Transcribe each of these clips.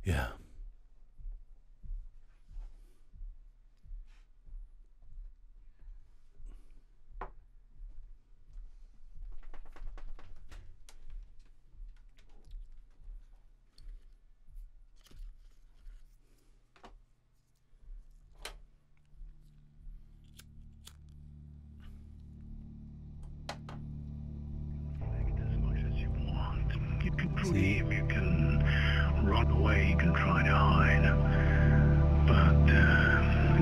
Yeah. You can dream, you can run away, you can try to hide, but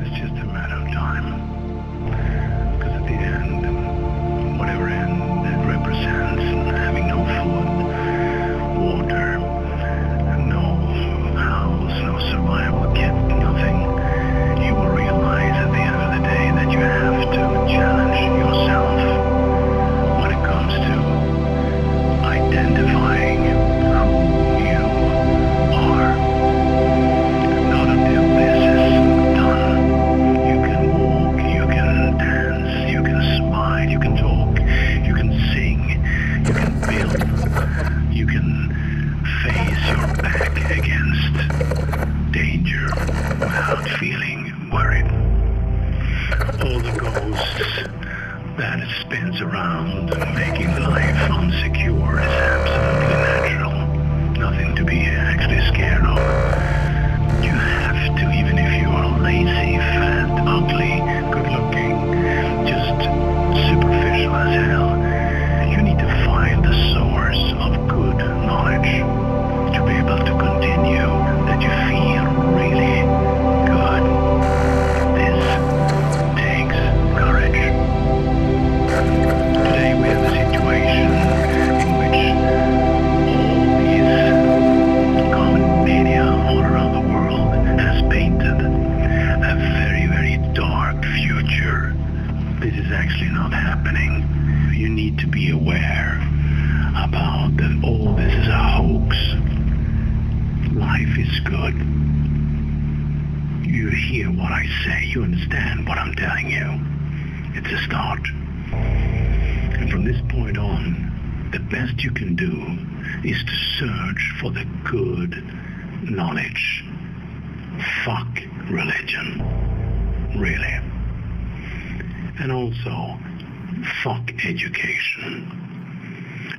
it's just a matter of time. Because at the end, whatever end it represents, having no food, water, no house, no survival kit, nothing, you will realize at the end of the day that you have to challenge yourself when it comes to identifying who you are. Not until this is done. You can walk, you can dance, you can smile, you can talk, you can sing, you can build, you can face your back against danger without feeling worried. All the ghosts that it spins around, making life unsecure, is absolutely natural. Nothing to be actually scared of. You have to, even if you are lazy, fat, ugly, good-looking, just superficial as hell, you need to find the source of good knowledge to be able to continue, that you feel really good. This takes courage. Today we have a situation in which all these common media all around the world has painted a very, very dark future. This is actually not happening. You need to be aware about that all this is a hoax. Life is good. You hear what I say, you understand what I'm telling you. It's a start. And from this point on, the best you can do is to search for the good knowledge. Fuck religion. Really. And also, fuck education.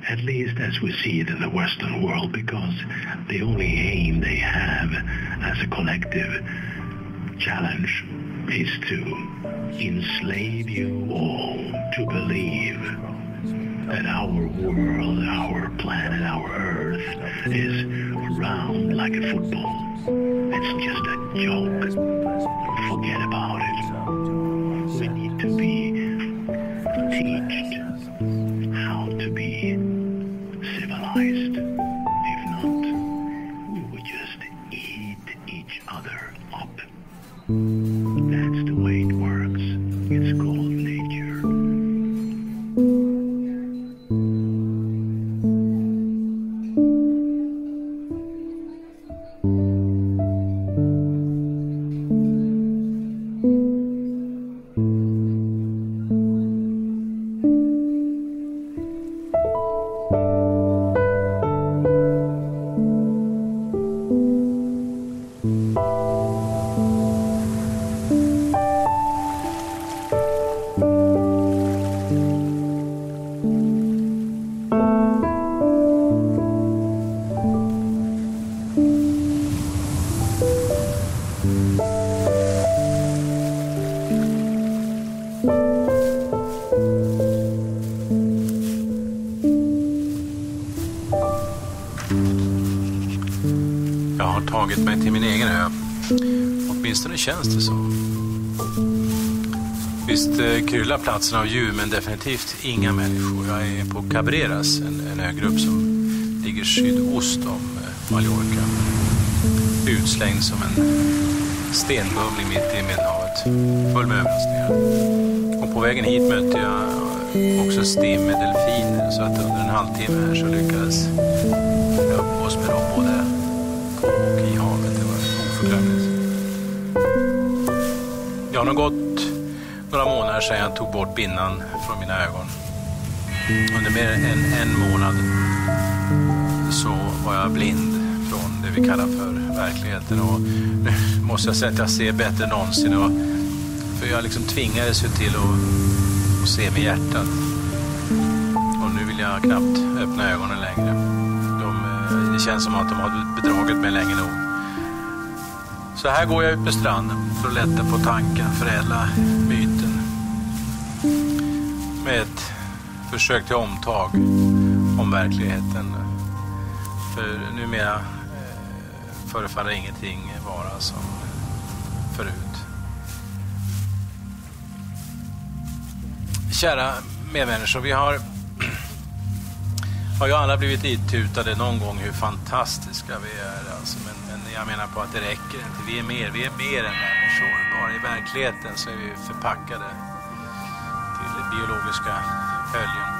At least as we see it in the Western world, because the only aim they have as a collective challenge is to enslave you all to believe that our world, our planet, our Earth is round like a football. It's just a joke. Forget about it. We need to be taught how to be civilized. If not, we would just eat each other up. That's the way it works. It's called nature. Jag har tagit mig till min egen ö. Åtminstone känns det så. Visst kryllar platsen av djur, men definitivt inga människor. Jag är på Cabreras, en ögrupp som ligger sydost om Mallorca. Utslängd som en stenbumling mitt i Medelhavet. Full med överraskningar. Och på vägen hit mötte jag också stim med delfiner, så att under en halvtimme här så lyckades jag umgås med dem både på och i havet. Det var oförglömligt. Jag har nog gått några månader sedan jag tog bort bindan från mina ögon. Under mer än en månad så var jag blind från det vi kallar för verkligheten. Och nu måste jag säga att jag ser bättre än någonsin. För jag liksom tvingades ju till att se med hjärtat. Och nu vill jag knappt öppna ögonen längre. Det känns som att de har bedragit mig länge nog. Så här går jag ut på stranden för att lätta på tanken, förädla myten. Med ett försök till omtag om verkligheten. För numera förefaller ingenting vara som förut. Kära medmänniskor, vi har ju alla blivit itutade någon gång hur fantastiska vi är. Alltså, men jag menar på att det räcker inte. Vi är mer än människor. Bara i verkligheten så är vi förpackade till biologiska höljen.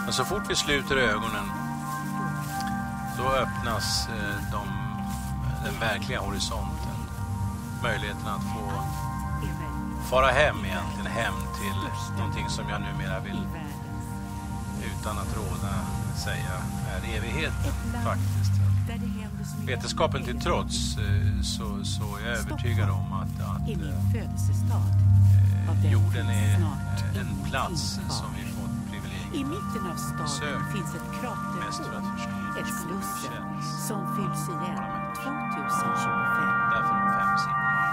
Men så fort vi sluter ögonen, då öppnas den verkliga horisonten. Möjligheten att få fara hem egentligen. Hem till någonting som jag numera vill, utan att råda, säga är evigheten faktiskt. Vetenskapen till trots så är jag övertygad om att jorden är en plats som vi fått privilegiet. I mitten av staden finns ett kraterhål, ett Slussen som fylls igen 2025.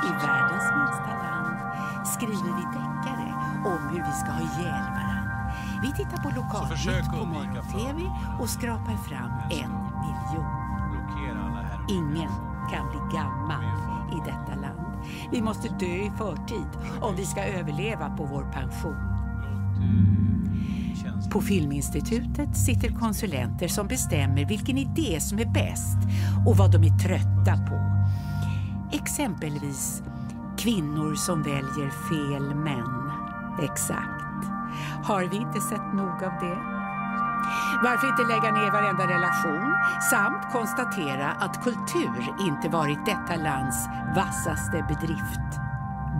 I världens minsta land skriver vi deckare om hur vi ska ha ihjäl varann. Vi tittar på lokalnytt på morgon-tv och skrapar fram 1 miljon. Ingen kan bli gammal i detta land. Vi måste dö i förtid om vi ska överleva på vår pension. På Filminstitutet sitter konsulenter som bestämmer vilken idé som är bäst och vad de är trötta på. Exempelvis kvinnor som väljer fel män. Exakt. Har vi inte sett nog av det? Varför inte lägga ner varenda relation samt konstatera att kultur inte varit detta lands vassaste bedrift.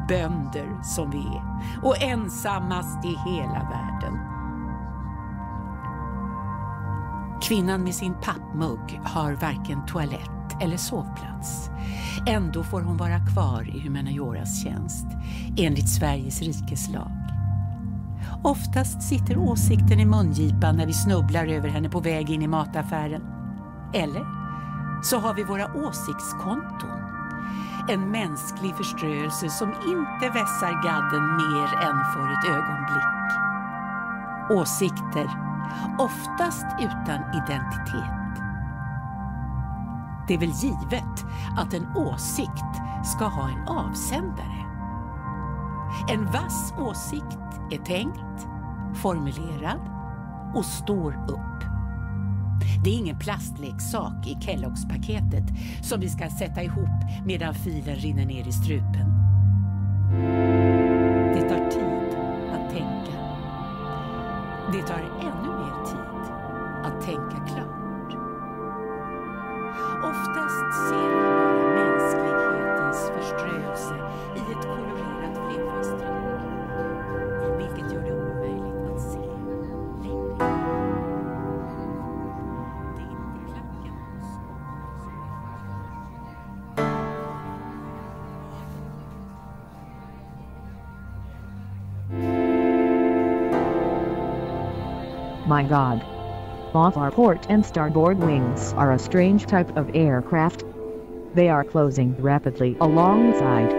Bönder som vi är och ensammast i hela världen. Kvinnan med sin pappmugg har varken toalett eller sovplats. Ändå får hon vara kvar i humanioras tjänst enligt Sveriges rikes lag. Oftast sitter åsikten i mungipan när vi snubblar över henne på väg in i mataffären. Eller så har vi våra åsiktskonton. En mänsklig förströelse som inte vässar gadden mer än för ett ögonblick. Åsikter, oftast utan identitet. Det är väl givet att en åsikt ska ha en avsändare. En vass åsikt är tänkt, formulerad och står upp. Det är ingen plastleksak i Kelloggs-paketet som vi ska sätta ihop medan filen rinner ner i strupen. Det tar tid att tänka. Det tar ännu mer tid att tänka klart. Oftast ser vi bara mänsklighetens förströelse i ett kolorerat flerfärgsträck, vilket gör det omöjligt att se längre. Det är inte klacken hos My God. Off our port and starboard wings are a strange type of aircraft. They are closing rapidly alongside.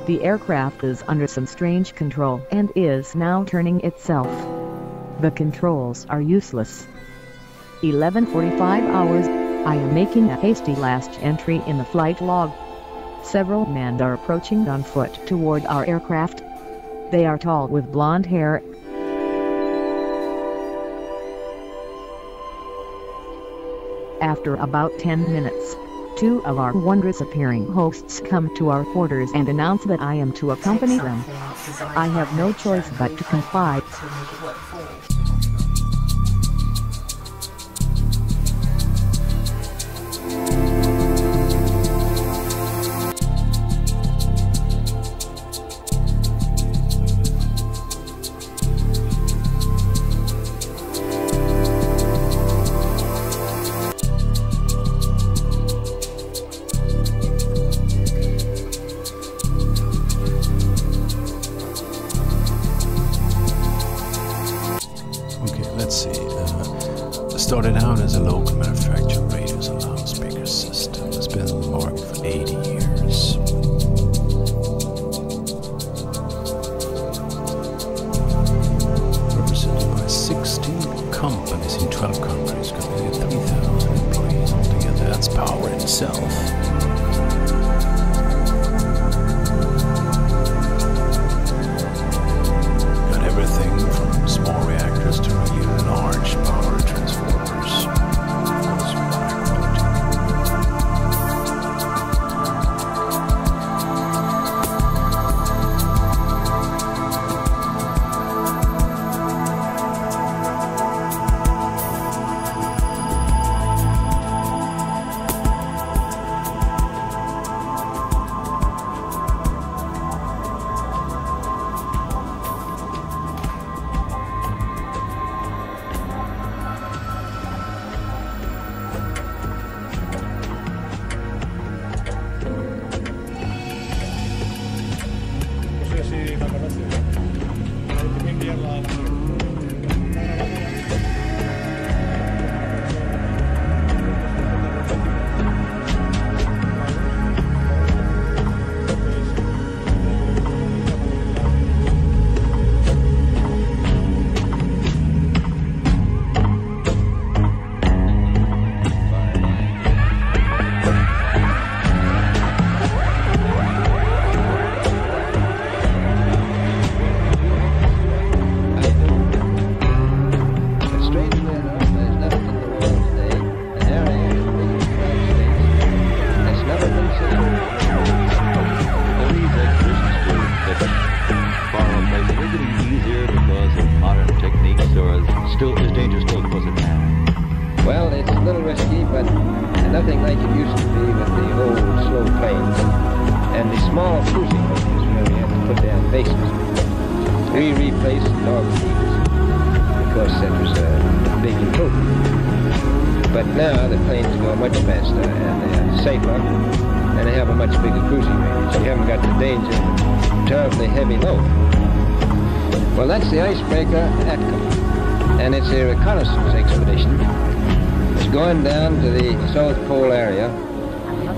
The aircraft is under some strange control and is now turning itself. The controls are useless. 11:45 hours. I am making a hasty last entry in the flight log. Several men are approaching on foot toward our aircraft. They are tall with blonde hair. After about 10 minutes, 2 of our wondrous appearing hosts come to our quarters and announce that I am to accompany them. I have no choice but to comply. local manufactured radios and loudspeaker system has been on the market for 80 years. Represented by 16 companies in 12 countries, got nearly 3,000 employees altogether. That's power in itself. Everything from small reactors to really large power transformers. Of course, with high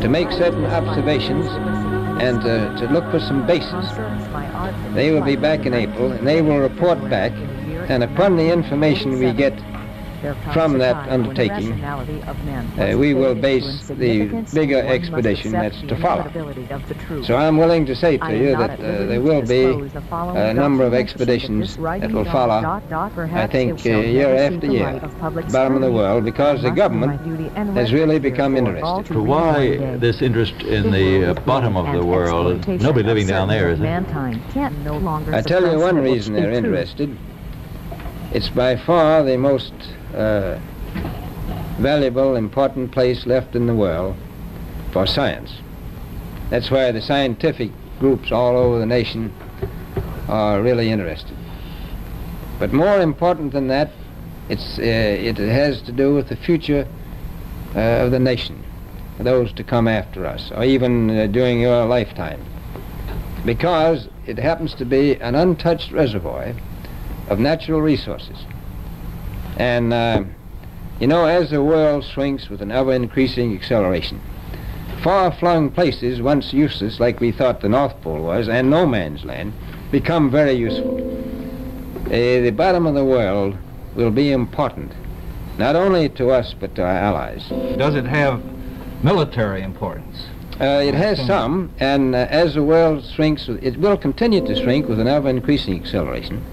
to make certain observations and to look for some bases. They will be back in April and they will report back, and upon the information we get from that undertaking, we will base the bigger expedition that's to follow. So I'm willing to say to you that there will be a number of expeditions that will follow, I think, year after year, bottom of the world, because the government has really become interested. So why this interest in the bottom of the world? Nobody living down there, is it? I tell you one reason they're interested. It's by far the most valuable, important place left in the world for science. That's why the scientific groups all over the nation are really interested. But more important than that, it has to do with the future of the nation, those to come after us, or even during your lifetime, because it happens to be an untouched reservoir of natural resources. And you know, as the world shrinks with an ever-increasing acceleration, far-flung places once useless, like we thought the North Pole was, and no man's land, become very useful. The bottom of the world will be important, not only to us, but to our allies. Does it have military importance? It has some, and as the world shrinks, it will continue to shrink with an ever-increasing acceleration,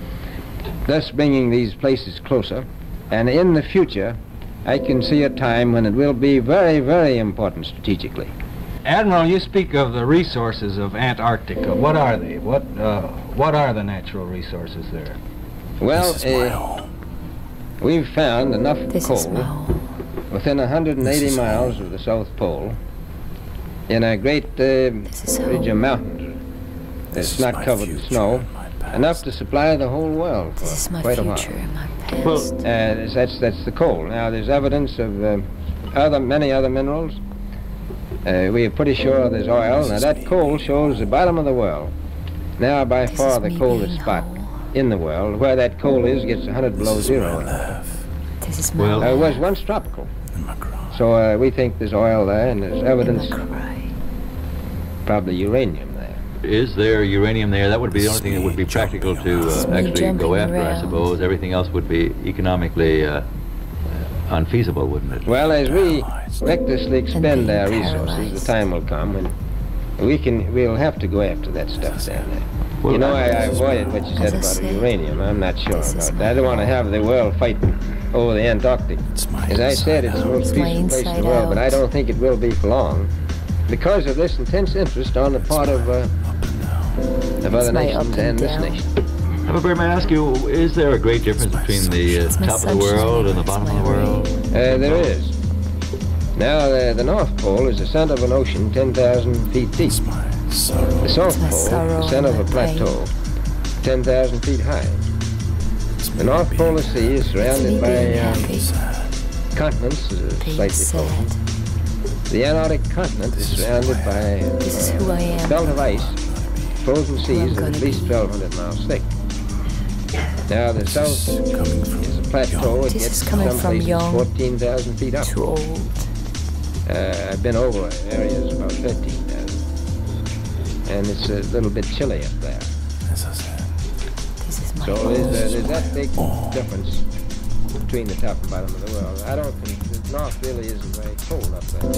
thus bringing these places closer. And in the future, I can see a time when it will be very, very important strategically. Admiral, you speak of the resources of Antarctica. What are they? What are the natural resources there? Well, we've found enough coal within 180 miles of the South Pole in a great ridge of mountains that's not covered with snow, enough to supply the whole world for quite a while. Well, that's the coal. Now, there's evidence of many other minerals. We are pretty sure there's oil. Now, that coal shows the bottom of the world. Now, by far the coldest spot in the world. Where that coal is gets 100 below zero. Well, it was once tropical. So we think there's oil there, and there's evidence, probably uranium there. Is there uranium there? That would be the only thing that would be practical to actually go after, I suppose. Everything else would be economically unfeasible, wouldn't it? Well, as we recklessly expend our resources, the time will come when we'll have to go after that stuff down there. Well, you know, I avoided what you said about uranium. I'm not sure about that. I don't want to have the world fighting over the Antarctic. As I said, it's the most peaceful place in the world, but I don't think it will be for long because of this intense interest on the part of other nations and this nation. However, may I ask you, is there a great difference between the top of the world and the bottom of the world? There is. Now, the North Pole is the center of an ocean 10,000 feet deep. The South Pole, the center of a plateau, 10,000 feet high. The North Polar Sea is surrounded by continents, slightly frozen. The Antarctic continent is surrounded by a belt of ice, frozen seas at least 1,200 miles thick. Now the south is a plateau. It gets some places 14,000 feet up. I've been over areas about 13,000. And it's a little bit chilly up there. So there's that big difference between the top and bottom of the world. I don't think the north really isn't very cold up there.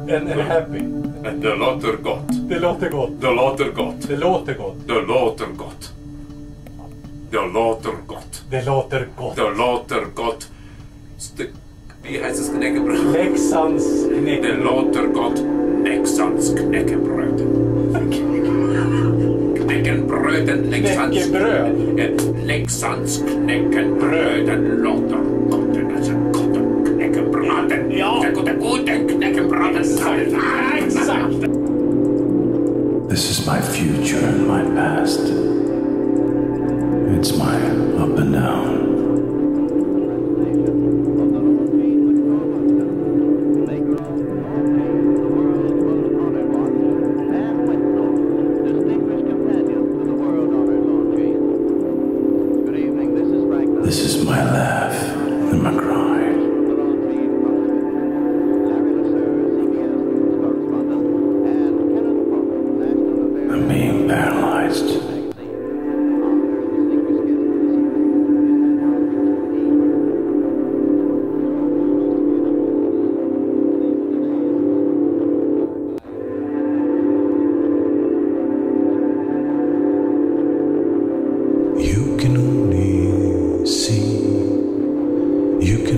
En happy. Det låter gott. Det låter gott. Det låter gott. Det låter gott. Det låter gott. Det låter gott. Det låter gott. Det låter gott. Wie heißt es Knäckebröt? Leksands knäckebröd. Det låter gott. Leksands knäckebröd. Knäckenbröden, Leksands knäckebröd. Leksands knäckenbröden låter gott. Det är så gott. Knäckebröden. Ja. Det är gott. Knäckebröden. Exakt. This is my future and my past. It's my up and down. This is my laugh and my cry. I'm being paralyzed. You can only see, you can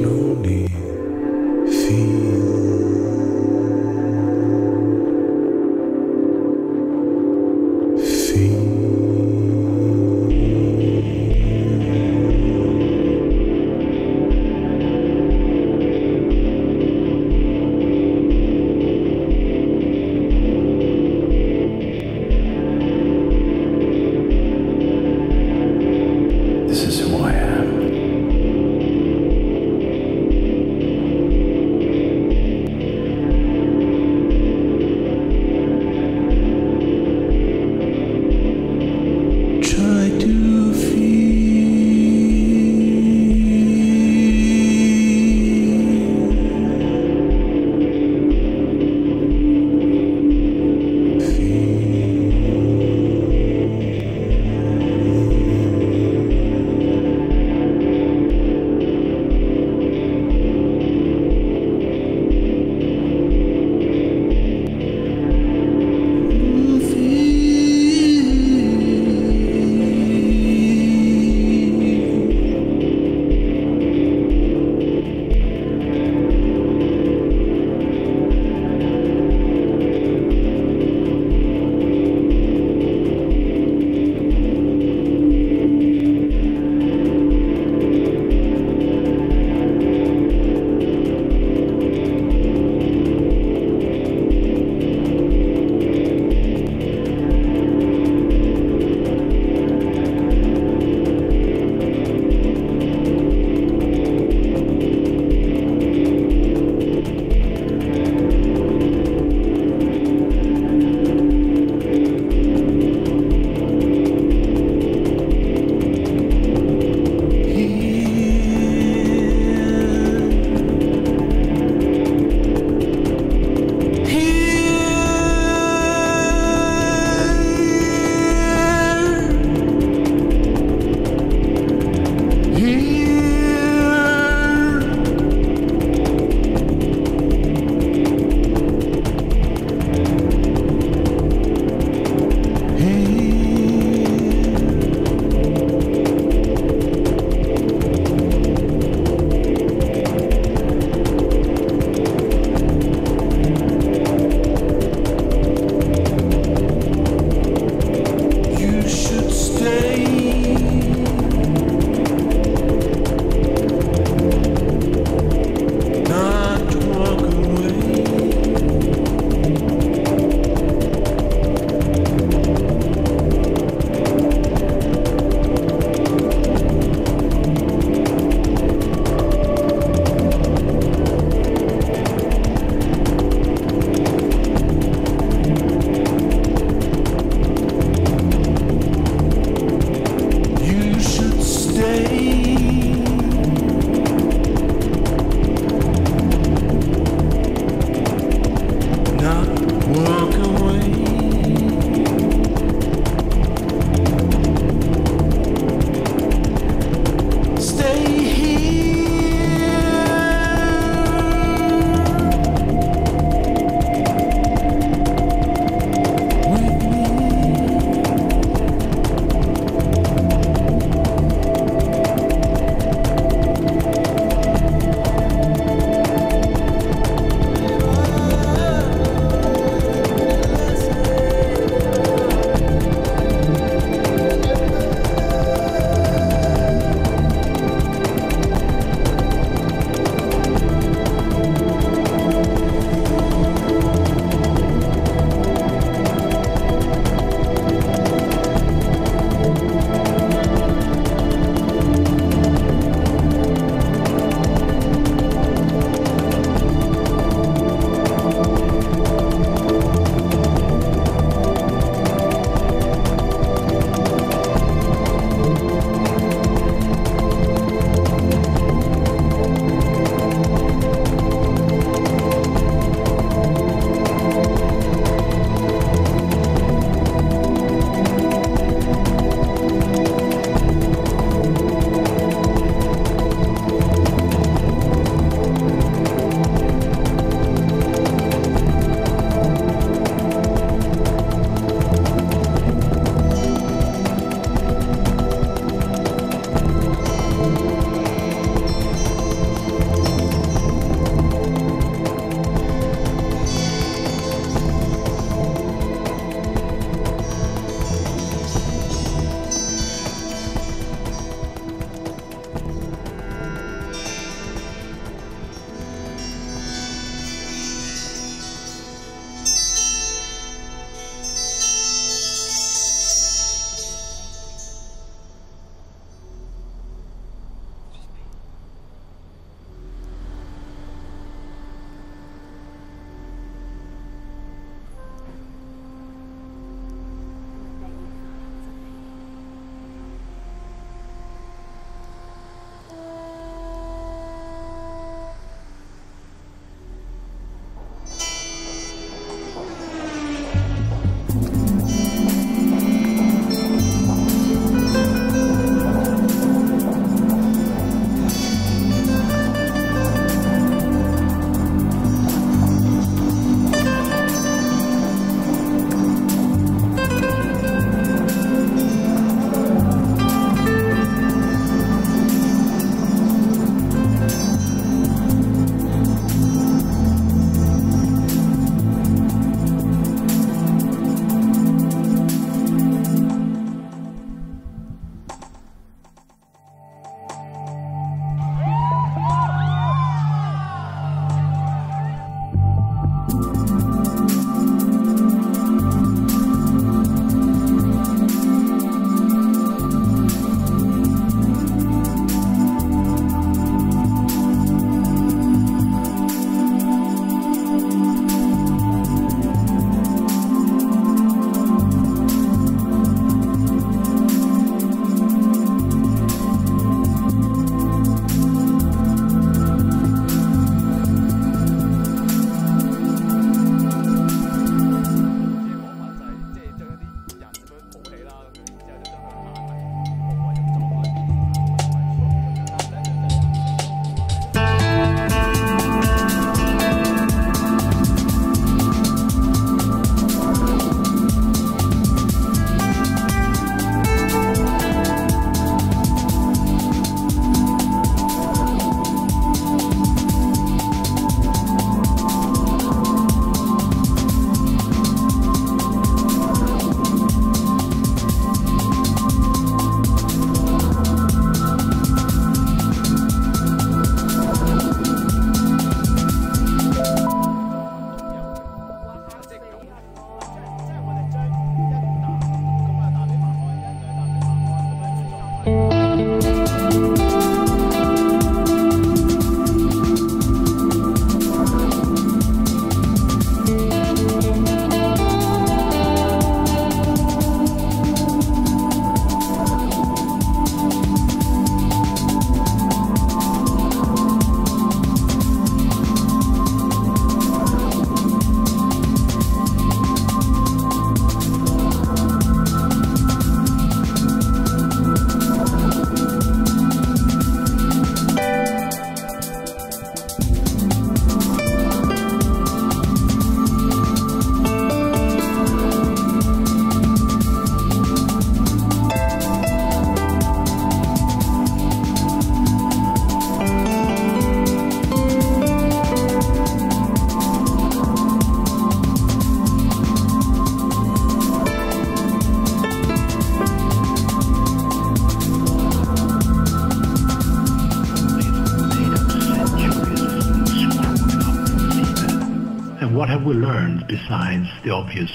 What have we learned besides the obvious?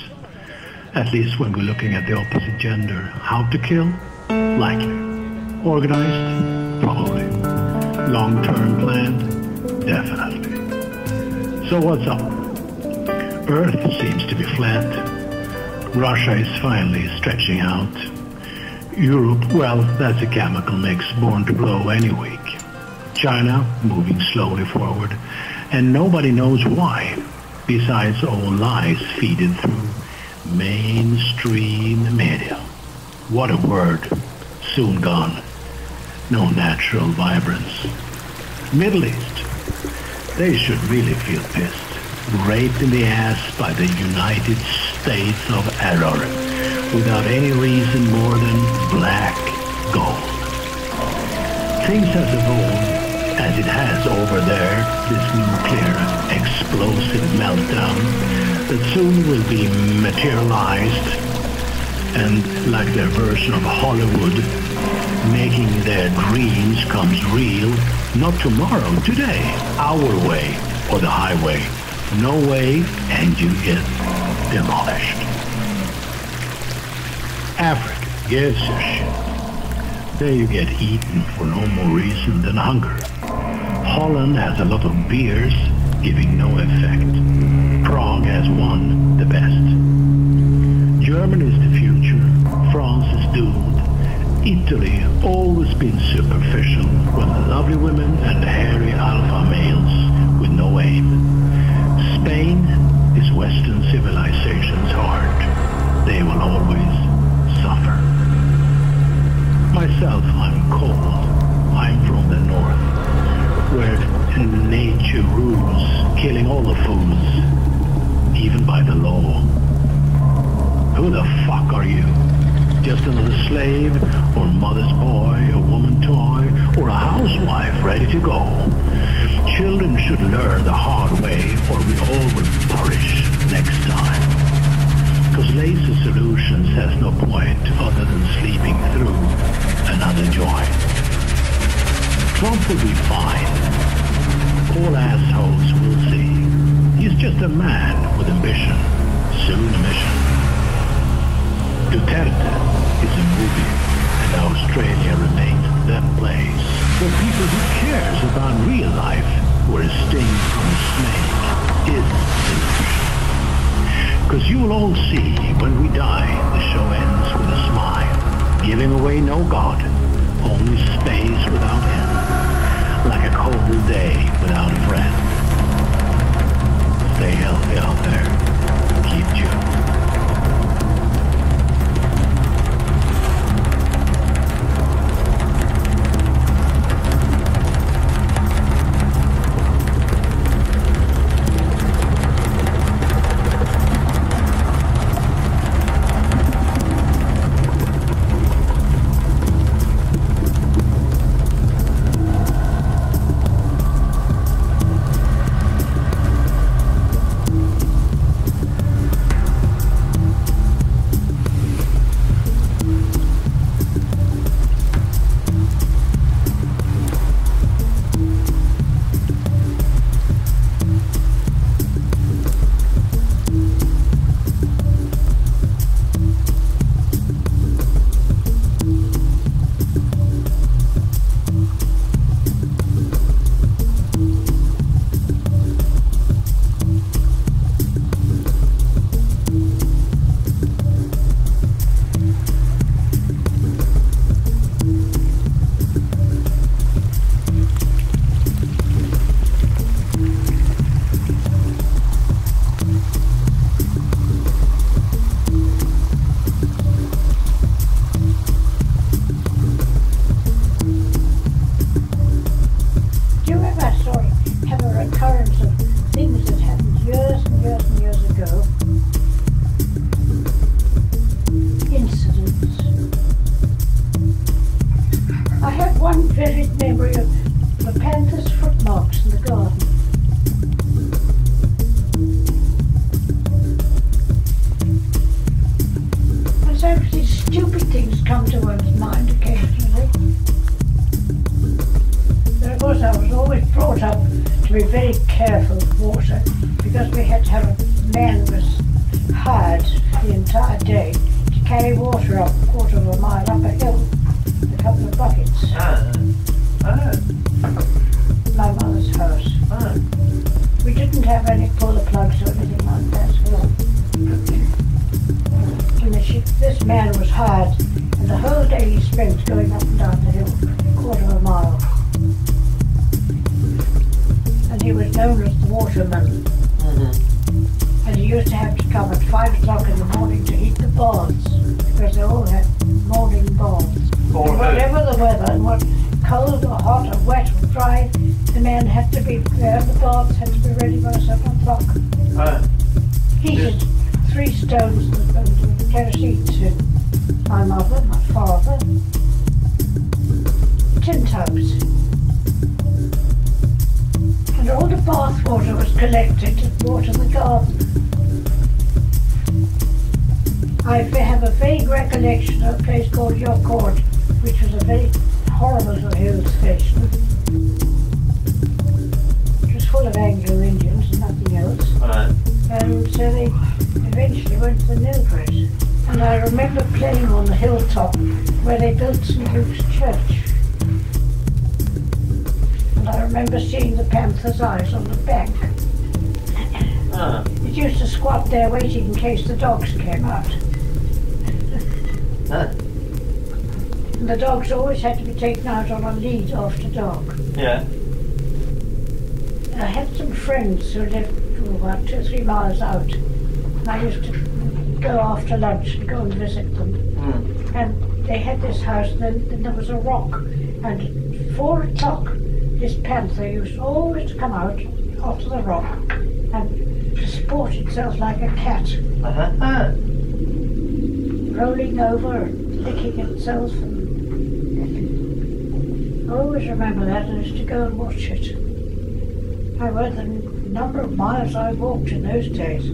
At least when we're looking at the opposite gender. How to kill? Likely. Organized? Probably. Long-term planned? Definitely. So what's up? Earth seems to be flat. Russia is finally stretching out. Europe, well, that's a chemical mix born to blow any week. China moving slowly forward. And nobody knows why, besides all lies feeded through mainstream media. What a word. Soon gone. No natural vibrance. Middle East. They should really feel pissed. Raped in the ass by the United States of Error without any reason more than black gold. Things has evolved as it has over there, this nuclear explosive meltdown that soon will be materialized and, like their version of Hollywood, making their dreams comes real, not tomorrow, today, our way or the highway. No way, and you get demolished. Africa gives a shit. There you get eaten for no more reason than hunger. Holland has a lot of beers, giving no effect. Prague has one, the best. Germany is the future. France is doomed. Italy, always been superficial, with lovely women and hairy alpha males with no aim. Spain is Western civilization's heart. They will always suffer. Myself, I'm cold. I'm from the north, where nature rules, killing all the fools, even by the law. Who the fuck are you? Just another slave, or mother's boy, a woman toy, or a housewife ready to go? Children should learn the hard way, or we all will perish next time. Because lazy solutions has no point other than sleeping through another joint. Trump will be fine. All assholes will see. He's just a man with ambition, soon a mission. Duterte is a movie, and Australia remains the place for people who cares about real life, where a sting from a snake is delusion. Because you will all see when we die, the show ends with a smile, giving away no God, only space without end, like a cold day without a friend. Stay healthy out there. Keep tuned. to be very careful with water because we had to have a man who was hired the entire day to carry water up a quarter of a mile up a hill with a couple of buckets. My mother's house. We didn't have any puller plugs or anything like that. And this man was hired, and the whole day he spent going up and down the hill, a quarter of a mile. And he was known as the waterman. And he used to have to come at 5 o'clock in the morning to heat the baths, because they all had morning baths. And whatever the weather, and what cold or hot or wet or dry, the man had to be there, the baths had to be ready by 7 o'clock. Heated 3 stones and kerosene to my mother, my father, tin tubs. And all the bath water was collected to water the garden. I have a vague recollection of a place called Yorkcourt, which was a very horrible little hill station. It was full of Anglo-Indians and nothing else. And so they eventually went to the Nilbridge. And I remember playing on the hilltop where they built St. Luke's Church. And I remember seeing the panther's eyes on the bank. It used to squat there waiting in case the dogs came out. And the dogs always had to be taken out on a lead after dark. I had some friends who lived about 2 or 3 miles out. And I used to go after lunch and go and visit them. And they had this house, and then there was a rock. And at 4 o'clock, this panther used always to come out onto the rock and disport itself like a cat. Rolling over and licking itself. And I always remember that, and I used to go and watch it. I read the number of miles I walked in those days.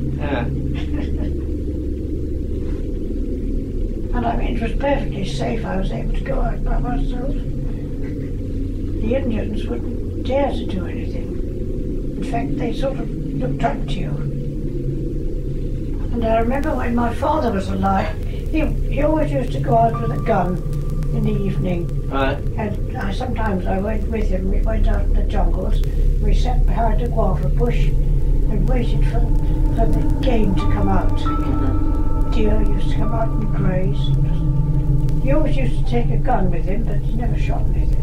And I mean, it was perfectly safe. I was able to go out by myself. The Indians wouldn't dare to do anything. In fact, they sort of looked up to you. And I remember when my father was alive, he always used to go out with a gun in the evening. And sometimes I went with him. We went out in the jungles. We sat behind a guava bush and waited for the game to come out. Deer used to come out and graze. He always used to take a gun with him, but he never shot anything.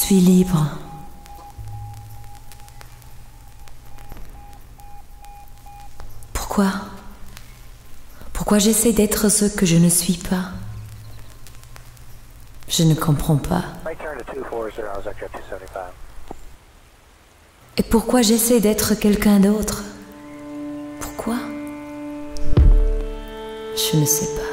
suis libre. Pourquoi? Pourquoi j'essaie d'être ce que je ne suis pas? Je ne comprends pas. Et pourquoi j'essaie d'être quelqu'un d'autre? Pourquoi? Je ne sais pas.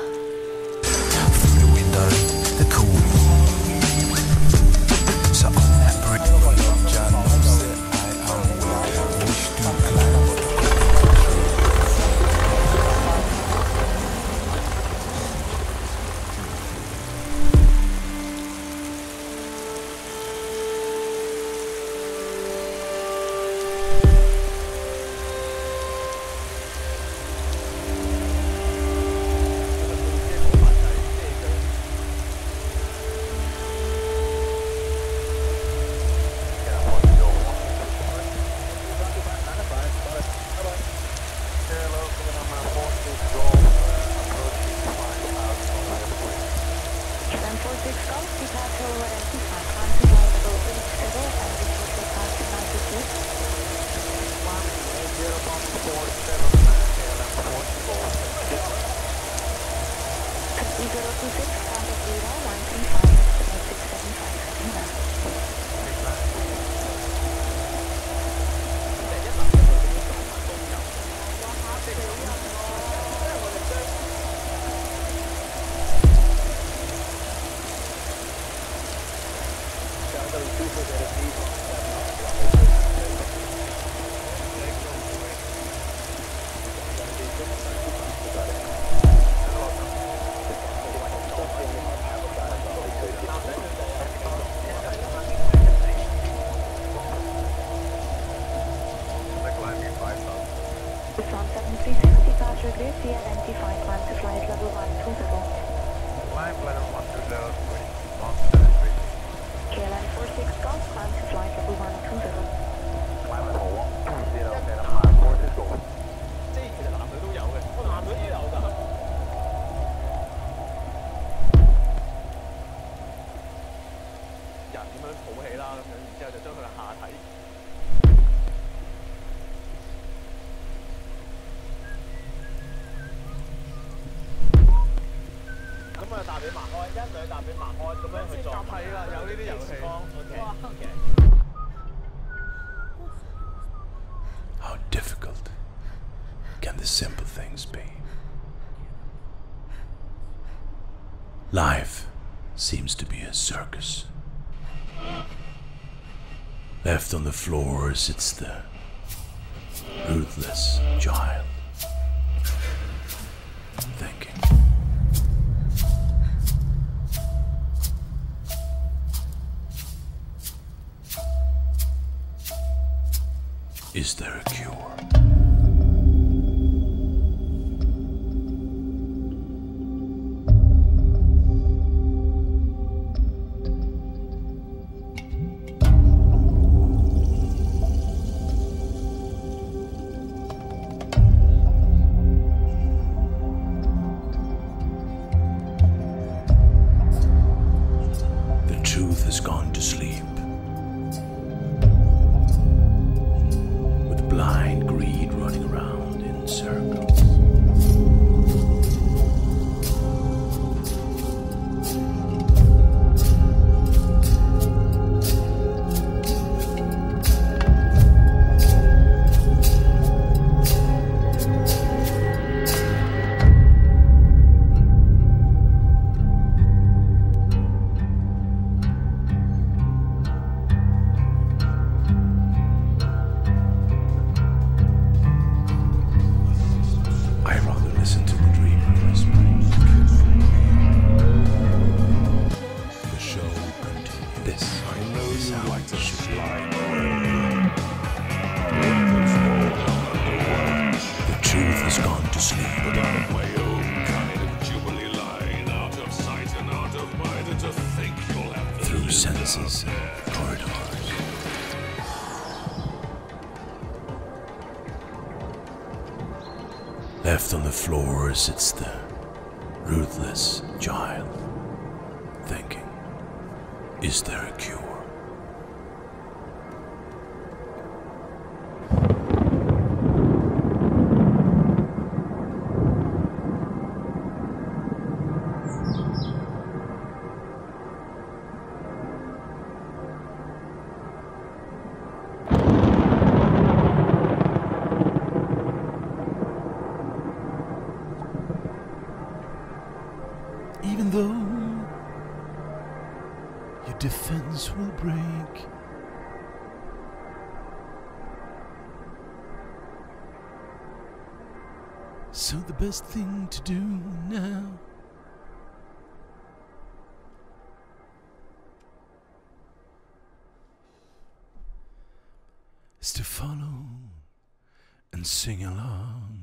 How difficult can the simple things be? Life seems to be a circus. Left on the floor sits the ruthless child, thinking. Is there a cure? The truth has gone to sleep. Blind greed running around in circles. Senses and corridors. Left on the floor sits the ruthless child, thinking, is there a cure? though your defense will break. So the best thing to do now is to follow and sing along.